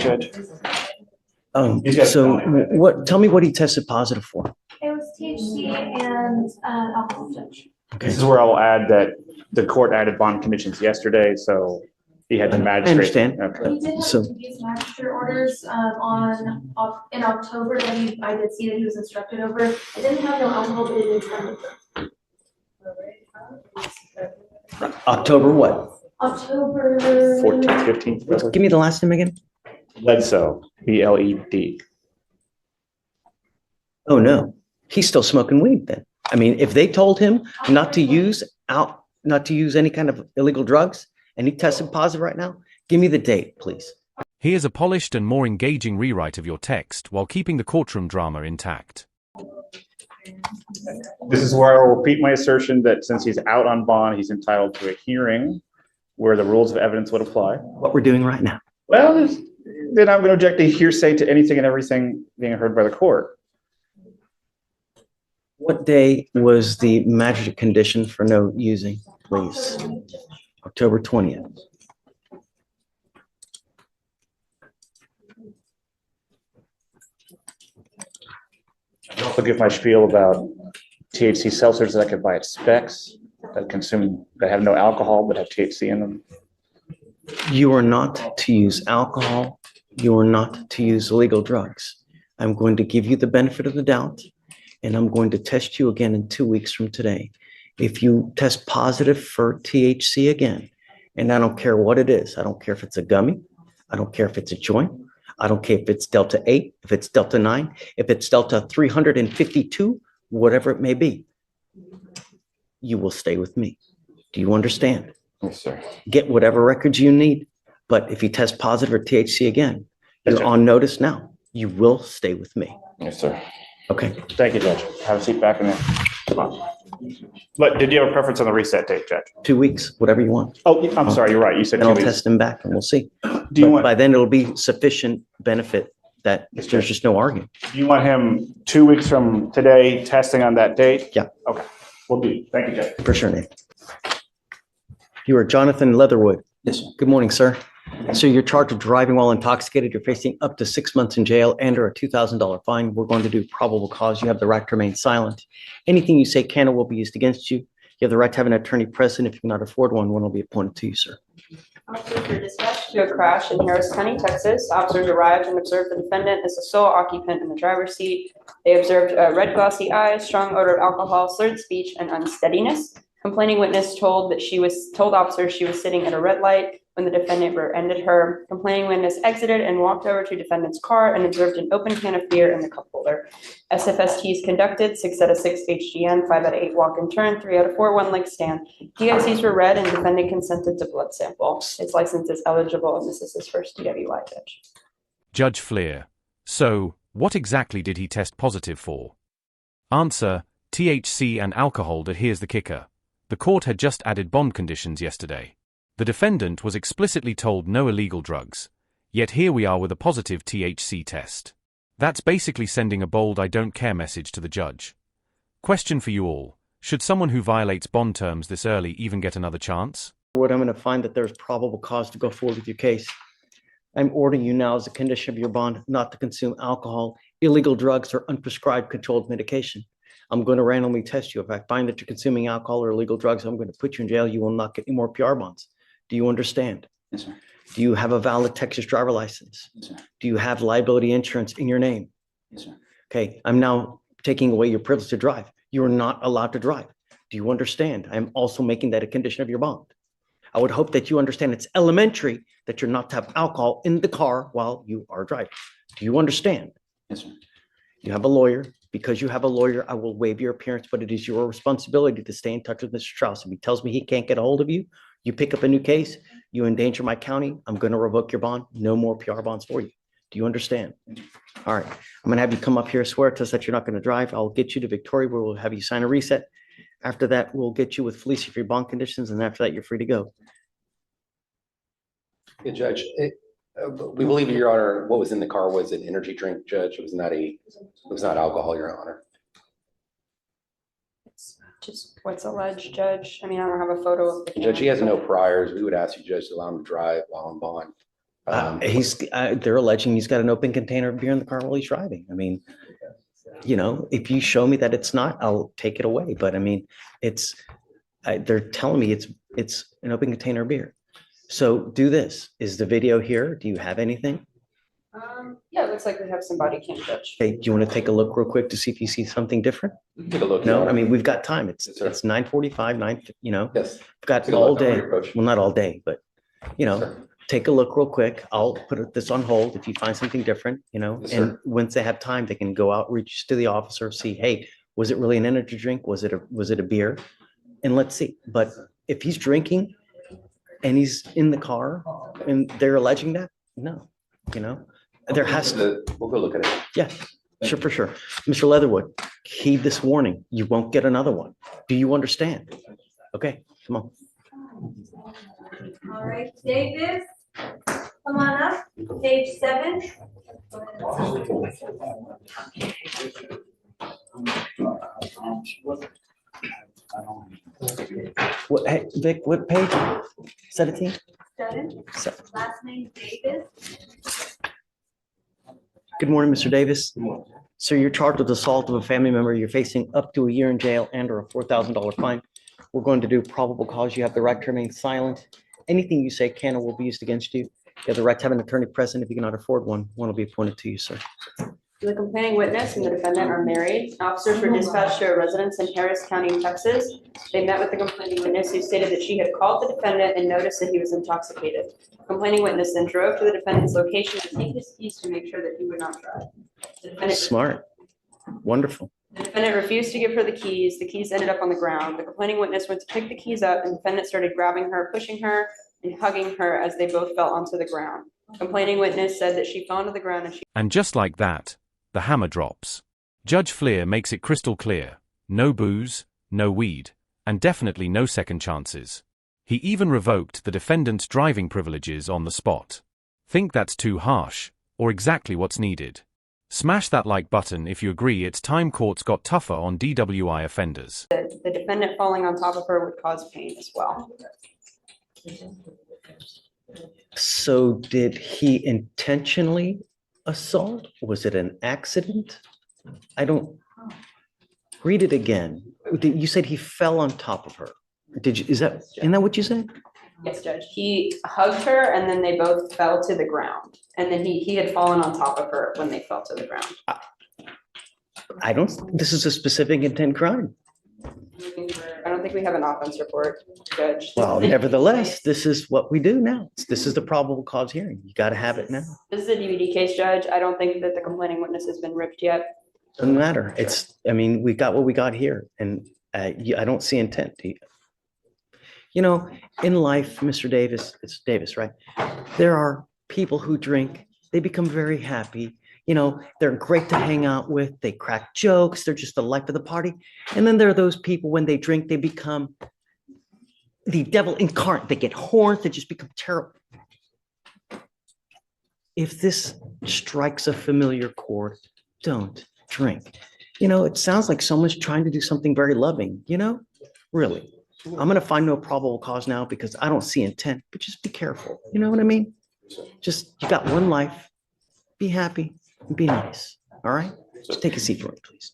Judge. So tell me what he tested positive for. It was THC and alcohol, Judge. Okay. This is where I'll add that the court added bond conditions yesterday, so he had the magistrate. I understand. Okay. He did have to use magistrate orders in October that I did see that he was instructed over. It didn't have no alcohol, but it did have October what? October 14th, 15th. Give me the last name again. Bledsoe, BLED. Oh no, he's still smoking weed then. I mean, if they told him not to use any kind of illegal drugs and he tested positive right now, give me the date, please. Here's a polished and more engaging rewrite of your text while keeping the courtroom drama intact. This is where I will repeat my assertion that since he's out on bond, he's entitled to a hearing where the rules of evidence would apply. What we're doing right now. Well, then I'm going to object to hearsay to anything and everything being heard by the court. What day was the magistrate condition for no using, please? October 20th. I'll give my spiel about THC seltzers that I could buy at Specs that have no alcohol but have THC in them. You are not to use alcohol. You are not to use illegal drugs. I'm going to give you the benefit of the doubt, and I'm going to test you again in 2 weeks from today. If you test positive for THC again, and I don't care what it is, I don't care if it's a gummy, I don't care if it's a joint, I don't care if it's Delta 8, if it's Delta 9, if it's Delta 352, whatever it may be, you will stay with me. Do you understand? Yes, sir. Get whatever records you need, but if you test positive for THC again, Yes, you're sir. on notice now. You will stay with me. Yes, sir. Okay. Thank you, Judge. Have a seat back in there. Come on. But did you have a preference on the reset date, Judge? 2 weeks, whatever you want. Oh, I'm sorry. You're right. You said And 2 I'll weeks. test them back and we'll see. Do you But want? by then it'll be sufficient benefit that Yes, there's Judge. just no argument. Do you want him 2 weeks from today testing on that date? Yeah. Okay. We'll do. Thank you, Judge. For sure, Nate. You are Jonathan Leatherwood. Yes, sir. Good morning, sir. So you're charged with driving while intoxicated. You're facing up to 6 months in jail and or a $2,000 fine. We're going to do probable cause. You have the right to remain silent. Anything you say can or will be used against you. You have the right to have an attorney present. If you cannot afford one will be appointed to you, sir. Officers were dispatched to a crash in Harris County, Texas. Officers arrived and observed the defendant as the sole occupant in the driver's seat. They observed red glossy eyes, strong odor of alcohol, slurred speech, and unsteadiness. Complaining witness told officers she was sitting at a red light when the defendant rear-ended her. Complaining witness exited and walked over to defendant's car and observed an open can of beer in the cup holder. SFSTs conducted 6 out of 6 HGN, 5 out of 8 walk and turn, 3 out of 4 one-leg stand. DICs were read and defendant consented to blood sample. His license is eligible and this is his first DWI, Judge. Judge Fleischer. So, what exactly did he test positive for? Answer: THC and alcohol. Here's the kicker. The court had just added bond conditions yesterday. The defendant was explicitly told no illegal drugs. Yet here we are with a positive THC test. That's basically sending a bold I don't care message to the judge. Question for you all. Should someone who violates bond terms this early even get another chance? I'm going to find that there's probable cause to go forward with your case. I'm ordering you now as a condition of your bond not to consume alcohol, illegal drugs, or unprescribed controlled medication. I'm going to randomly test you. If I find that you're consuming alcohol or illegal drugs, I'm going to put you in jail. You will not get any more PR bonds. Do you understand? Yes, sir. Do you have a valid Texas driver license? Yes, sir. Do you have liability insurance in your name? Yes, sir. Okay, I'm now taking away your privilege to drive. You are not allowed to drive. Do you understand? I'm also making that a condition of your bond. I would hope that you understand it's elementary that you're not to have alcohol in the car while you are driving. Do you understand? Yes, sir. You have a lawyer. Because you have a lawyer, I will waive your appearance, but it is your responsibility to stay in touch with Mr. Strauss. If he tells me he can't get a hold of you, you pick up a new case, you endanger my county, I'm going to revoke your bond. No more PR bonds for you. Do you understand? All right. I'm going to have you come up here, swear to us that you're not going to drive. I'll get you to Victoria where we'll have you sign a reset. After that, we'll get you with Fleischer for your bond conditions. And after that, you're free to go. Yeah, Judge, we believe, Your Honor, what was in the car was an energy drink, Judge. It was not alcohol, Your Honor. It's just what's alleged, Judge. I mean, I don't have a photo of the can. Judge, he has no priors. We would ask you, Judge, to allow him to drive while on bond. They're alleging he's got an open container of beer in the car while he's driving. I mean, if you show me that it's not, I'll take it away. But I mean, they're telling me it's an open container of beer. So do this. Is the video here? Do you have anything? Yeah, it looks like we have some body cam footage. Okay, do you want to take a look real quick to see if you see something different? Take a look. No, Your I mean, Honor. we've got time. It's Yes, sir. 9:45, Yes. we've got Take a all look. I'm day. ready to approach. Well, not all day, but Sir. take a look real quick. I'll put this on hold if you find something different, Yes, and sir. once they have time, they can go out, reach to the officer, see, hey, was it really an energy drink? Was it a beer? And let's see. But if he's drinking and he's in the car and they're alleging that, no, there has to, We'll go look at it. yeah, sure, for sure. Mr. Leatherwood, heed this warning. You won't get another one. Do you understand? Okay, come on. All right, Davis, come on up, page 7. What, hey, Vic, what page? 17? 7, So, last name Davis. good morning, Mr. Davis. So you're charged with assault of a family member. You're facing up to a year in jail and or a $4,000 fine. We're going to do probable cause. You have the right to remain silent. Anything you say can or will be used against you. You have the right to have an attorney present. If you cannot afford one will be appointed to you, sir. The complaining witness and the defendant are married. Officers were dispatched to a residence in Harris County, Texas. They met with the complaining witness, who stated that she had called the defendant and noticed that he was intoxicated. The complaining witness then drove to the defendant's location to take his keys to make sure that he would not drive. The defendant Smart. Wonderful. The defendant refused to give her the keys. The keys ended up on the ground. The complaining witness went to pick the keys up, and the defendant started grabbing her, pushing her, and hugging her as they both fell onto the ground. Complaining witness said that she fell onto the ground And just like that, the hammer drops. Judge Fleischer makes it crystal clear: no booze, no weed, and definitely no second chances. He even revoked the defendant's driving privileges on the spot. Think that's too harsh, or exactly what's needed? Smash that like button if you agree it's time courts got tougher on DWI offenders. The defendant falling on top of her would cause pain as well. So did he intentionally assault? Was it an accident? I don't, read it again. You said he fell on top of her. Isn't that what you said? Yes, Judge. He hugged her, and then they both fell to the ground. And then he had fallen on top of her when they fell to the ground. This is a specific intent crime. I don't think we have an offense report, Judge. Well, nevertheless, this is what we do now. This is the probable cause hearing. You got to have it now. This is a DVD case, Judge. I don't think that the complaining witness has been ripped yet. Doesn't matter. We got what we got here, and I don't see intent. In life, Mr. Davis, it's Davis, right? There are people who drink, they become very happy. They're great to hang out with. They crack jokes. They're just the life of the party. And then there are those people, when they drink, they become the devil incarnate. They get horns. They just become terrible. If this strikes a familiar chord, don't drink. It sounds like someone's trying to do something very loving, really. I'm going to find no probable cause now because I don't see intent, but just be careful. You know what I mean? Just, you got one life. Be happy and be nice. All right? Just take a seat for me, please.